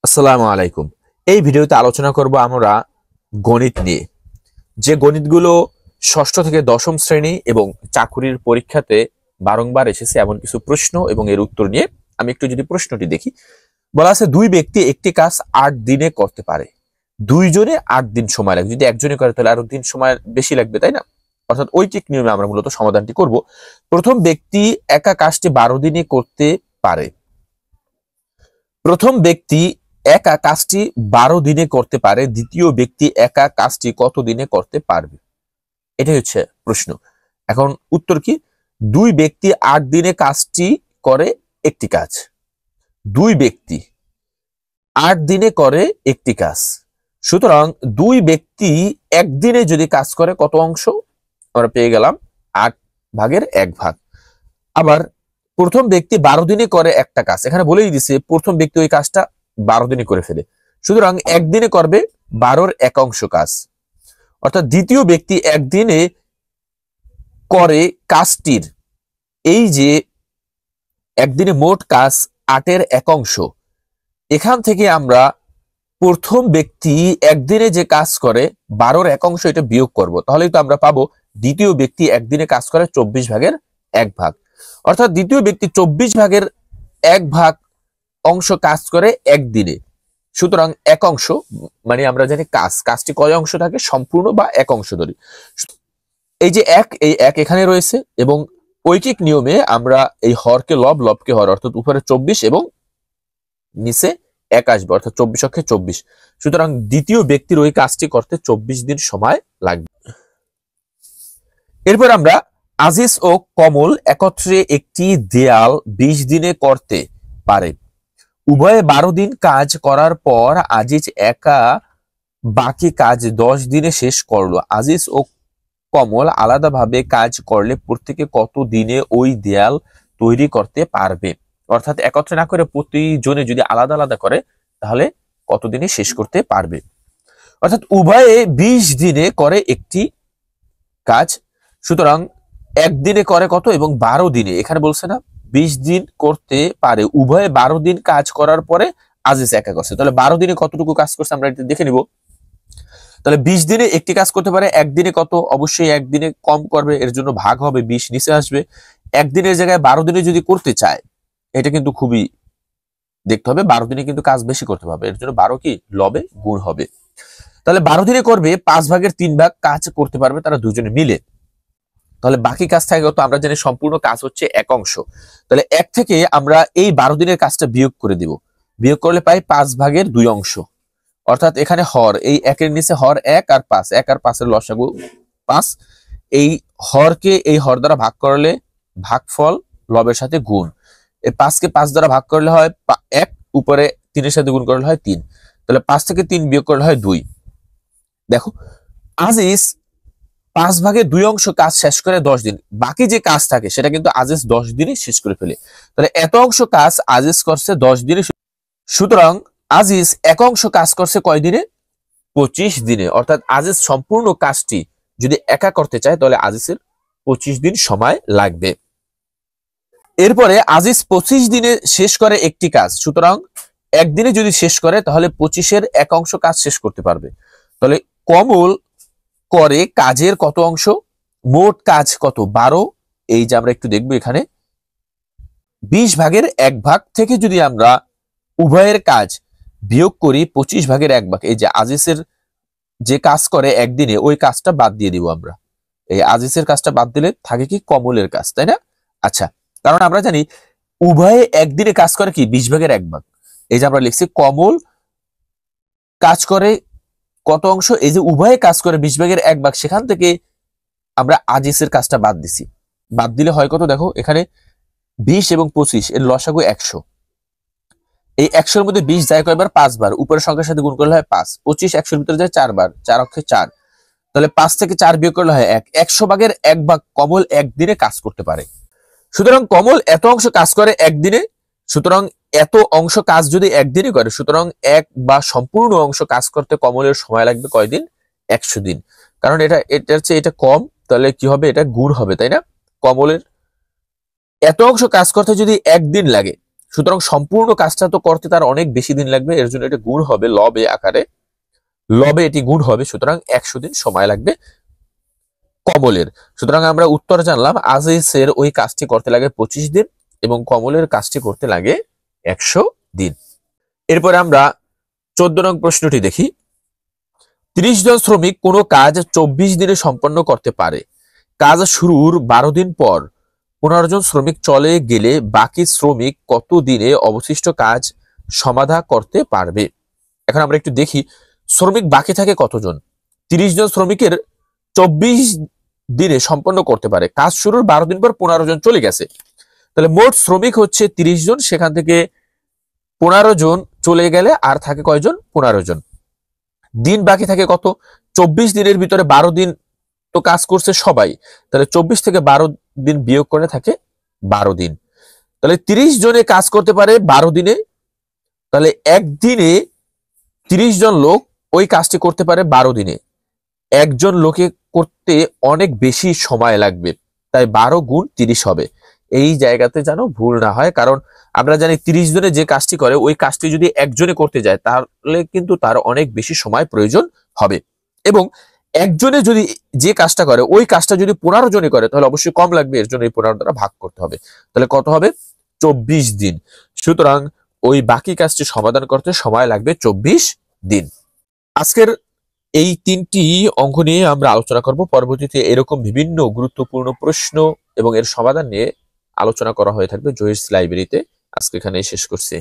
আসসালামু আলাইকুম। এই ভিডিওতে আলোচনা করব আমরা গণিত নিয়ে। যে গণিতগুলো ষষ্ঠ থেকে দশম শ্রেণী এবং চাকুরির পরীক্ষাতে বারংবার এসেছে এমন কিছু প্রশ্ন এবং এর উত্তর নিয়ে আমি একটু যদি প্রশ্নটি দেখি। বলা আছে দুই ব্যক্তি একটি কাজ ৮ দিনে করতে পারে। দুইজনে ৮ দিন সময় লাগবে। যদি একজনে করে তাহলে আরো দিন সময় বেশি লাগবে, তাই না? অর্থাৎ ঐকিক নিয়মে আমরা মূলত সমাধানটি করব। প্রথম ব্যক্তি একা কাজটি 12 দিনে করতে পারে। প্রথম ব্যক্তি একা কাজটি 12 দিনে করতে পারে, দ্বিতীয় ব্যক্তি একা কাজটি কত দিনে করতে পারবে? এটাই হচ্ছে প্রশ্ন। এখন উত্তর কি? দুই ব্যক্তি ৮ দিনে কাজটি করে একটি কাজ। দুই ব্যক্তি ৮ দিনে করে একটি কাজ, সুতরাং দুই ব্যক্তি একদিনে যদি কাজ করে কত অংশ? আমরা পেয়ে গেলাম 8/1 আবার প্রথম ব্যক্তি 12 দিনে করে একটা কাজ, এখানে বলেই দিছে প্রথম ব্যক্তি ওই কাজটা 12 দিনে করে ফেলে, সুতরাং একদিনে করবে 12/1 কাজ। অর্থাৎ দ্বিতীয় ব্যক্তি একদিনে করে কাজটির, এই যে একদিনে মোট কাজ 8/1, এখান থেকে আমরা প্রথম ব্যক্তি একদিনে যে কাজ করে 12/1 এটা বিয়োগ করব, তাহলেই তো আমরা পাবো দ্বিতীয় ব্যক্তি একদিনে কাজ করে 24/1। অর্থাৎ দ্বিতীয় ব্যক্তি 24/1 অংশ কাজ করে একদিনে, সুতরাং 1 অংশ, মানে আমরা জানি কাজটি কয় অংশ থাকে? সম্পূর্ণ বা 1 অংশ ধরি। এই যে এই এক এখানে রয়েছে এবং ঐকিক নিয়মে আমরা এই হরকে লব, লবকে হর, অর্থাৎ উপরে 24 এবং নিচে 1 আসবে, অর্থাৎ 24/24। সুতরাং দ্বিতীয় ব্যক্তির ওই কাজটি করতে 24 দিন সময় লাগবে। এরপর আমরা আজিজ ও কমল একত্রে একটি দেয়াল 20 দিনে করতে পারে। উভয়ে 12 দিন কাজ করার পর আজিজ একা বাকি কাজ 10 দিনে শেষ করলো। আজিজ ও কমল আলাদাভাবে কাজ করলে প্রত্যেকে কত দিনে ওই দেয়াল তৈরি করতে পারবে? অর্থাৎ একত্রে না করে প্রতিজনে যদি আলাদা আলাদা করে তাহলে কত দিনে শেষ করতে পারবে? অর্থাৎ উভয়ে 20 দিনে করে একটি কাজ, সুতরাং একদিনে করে কত এবং 12 দিনে, এখানে বলছে না 20 দিন করতে পারে। উভয়ে 12 দিন কাজ করার পরে আজিজ একা করছে, তাহলে 12 দিনে কতটুকু কাজ করছে আমরা এটা দেখে নিব। তাহলে 20 দিনে একটি কাজ করতে পারে, একদিনে কত? অবশ্যই একদিনে কম করবে, এর জন্য ভাগ হবে, 20 নিচে আসবে। একদিনের জায়গায় 12 দিনে যদি করতে চায়, এটা কিন্তু খুবই দেখতে হবে, 12 দিনে কিন্তু কাজ বেশি করতে হবে, এর জন্য 12 কি লবে গুণ হবে। তাহলে 12 দিনে করবে 5/3 কাজ করতে পারবে তারা দুজনে মিলে। তাহলে বাকি কাজ থাকে কত? আমরা জানি সম্পূর্ণ কাজ হচ্ছে 1 অংশ, তাহলে 1 থেকে আমরা এই 12 দিনের কাজটা বিয়োগ করে দিব। বিয়োগ করলে পাই 5/2 অংশ। অর্থাৎ এখানে হর, এই 1 এর নিচে হর 1 আর 5, 1 আর 5 এর লসাগু 5। এই হরকে এই হর দ্বারা ভাগ করলে ভাগফল লবের সাথে গুণ। এই 5 কে 5 দ্বারা ভাগ করলে হয় 1, উপরে 3 এর সাথে গুণ করলে হয় 3। তাহলে 5 থেকে 3 বিয়োগ করলে হয় 2। দেখো, আজিজ 5/2 অংশ কাজ শেষ করে 10 দিন, বাকি যে কাজ থাকে সেটা কিন্তু আজিজ 10 দিনে শেষ করে ফেলে। তাহলে এত অংশ কাজ আজিজ করছে 10 দিনে, সুতরাং আজিজ 1 অংশ কাজ করছে কয় দিনে? 25 দিনে। অর্থাৎ আজিজ সম্পূর্ণ কাজটি যদি একা করতে চায় তাহলে আজিজের 25 দিন সময় লাগবে। এরপরে আজিজ 25 দিনে শেষ করে একটি কাজ, সুতরাং একদিনে যদি শেষ করে তাহলে 25-এর 1 অংশ কাজ শেষ করতে পারবে। তাহলে কমল করে কাজের কত অংশ? মোট কাজ কত? 12। এই যে আমরা একটু দেখবো এখানে 20/1 থেকে যদি আমরা উভয়ের কাজ বিয়োগ করি 25/1, এই যে আজিজের যে কাজ করে একদিনে ওই কাজটা বাদ দিয়ে দিব আমরা। এই আজিজের কাজটা বাদ দিলে থাকে কি? কমলের কাজ, তাই না? আচ্ছা, কারণ আমরা জানি উভয়ে একদিনে কাজ করে কি 20/1। এই যে আমরা লিখছি কমল কাজ করে কত অংশ? এই যে উভয়ে কাজ করে 20/1, সেখান থেকে আমরা আজিজের কাজটা বাদ দিছি। বাদ দিলে হয় কত? দেখো এখানে 20 এবং 25 এর লসাগু 100। এই 100-এর মধ্যে 20 যায় কয়বার? 5 বার। উপরের সংখ্যার সাথে গুণ করলে হয় 5। 25 100-এর ভিতরে যায় 4 বার, 4 অক্ষে 4। তাহলে 5 থেকে 4 বিয়োগ করলে হয় 1। 100/1 কমল একদিনে কাজ করতে পারে। সুতরাং কমল এত অংশ কাজ করে একদিনে, সুতরাং এত অংশ কাজ যদি একদিনে করে, সুতরাং সম্পূর্ণ অংশ কাজ করতে কমলের সময় লাগবে কয়দিন? 100 দিন। কারণ এটার চেয়ে এটা কম, তাহলে কি হবে? এটা গুণ হবে, তাই না? কমলের এত অংশ কাজ করতে যদি 1 দিন লাগে, সুতরাং সম্পূর্ণ কাজটা তো করতে তার অনেক বেশি দিন লাগবে, এর জন্য এটা গুণ হবে লবে আকারে, লবে এটি গুণ হবে, সুতরাং 100 দিন সময় লাগবে কমলের। সুতরাং আমরা উত্তর জানলাম, আজিজের ওই কাজটি করতে লাগে 25 দিন এবং কমলের কাজটি করতে লাগে 100 দিন। এরপরে আমরা 14 নং প্রশ্নটি দেখি। 30 জন শ্রমিক কোনো কাজ 24 দিনে সম্পন্ন করতে পারে। কাজ শুরুর 12 দিন পর 15 জন শ্রমিক চলে গেলে বাকি শ্রমিক কত দিনে অবশিষ্ট কাজ সমাধা করতে পারবে? এখন আমরা একটু দেখি শ্রমিক বাকি থাকে কতজন। 30 জন শ্রমিকের 24 দিনে সম্পন্ন করতে পারে, কাজ শুরুর 12 দিন পর 15 জন চলে গেছে, তাহলে মোট শ্রমিক হচ্ছে 30 জন, সেখান থেকে 15 জন চলে গেলে আর থাকে কয়জন? 15 জন। দিন বাকি থাকে কত? 24 দিনের ভিতরে 12 দিন তো কাজ করছে সবাই, তাহলে 24 থেকে 12 দিন বিয়োগ করে থাকে 12 দিন। তাহলে 30 জনে কাজ করতে পারে 12 দিনে, তাহলে একদিনে 30 জন লোক ওই কাজটি করতে পারে 12 দিনে। একজন লোকে করতে অনেক বেশি সময় লাগবে, তাই 12 গুণ 30 হবে। এই জায়গাতে যেন ভুল না হয়, কারণ আমরা জানি 30 জনে যে কাজটি করে ওই কাজটি যদি একজনে করতে যায় তাহলে কিন্তু তার অনেক বেশি সময় প্রয়োজন হবে, এবং একজনে যদি যে কাজটা করে ওই কাজটা যদি 15 জনে করে তাহলে অবশ্যই কম লাগবে, এর জন্য এই 15 দ্বারা ভাগ করতে হবে। তাহলে কত হবে? 24 দিন। সুতরাং ওই বাকি কাজটি সমাধান করতে সময় লাগবে 24 দিন। আজকের এই 3টি অঙ্ক নিয়ে আমরা আলোচনা করব। পরবর্তীতে এরকম বিভিন্ন গুরুত্বপূর্ণ প্রশ্ন এবং এর সমাধান নিয়ে আলোচনা করা হয়ে থাকবে জহিরস লাইব্রেরিতে। আজকে এখানে শেষ করছি।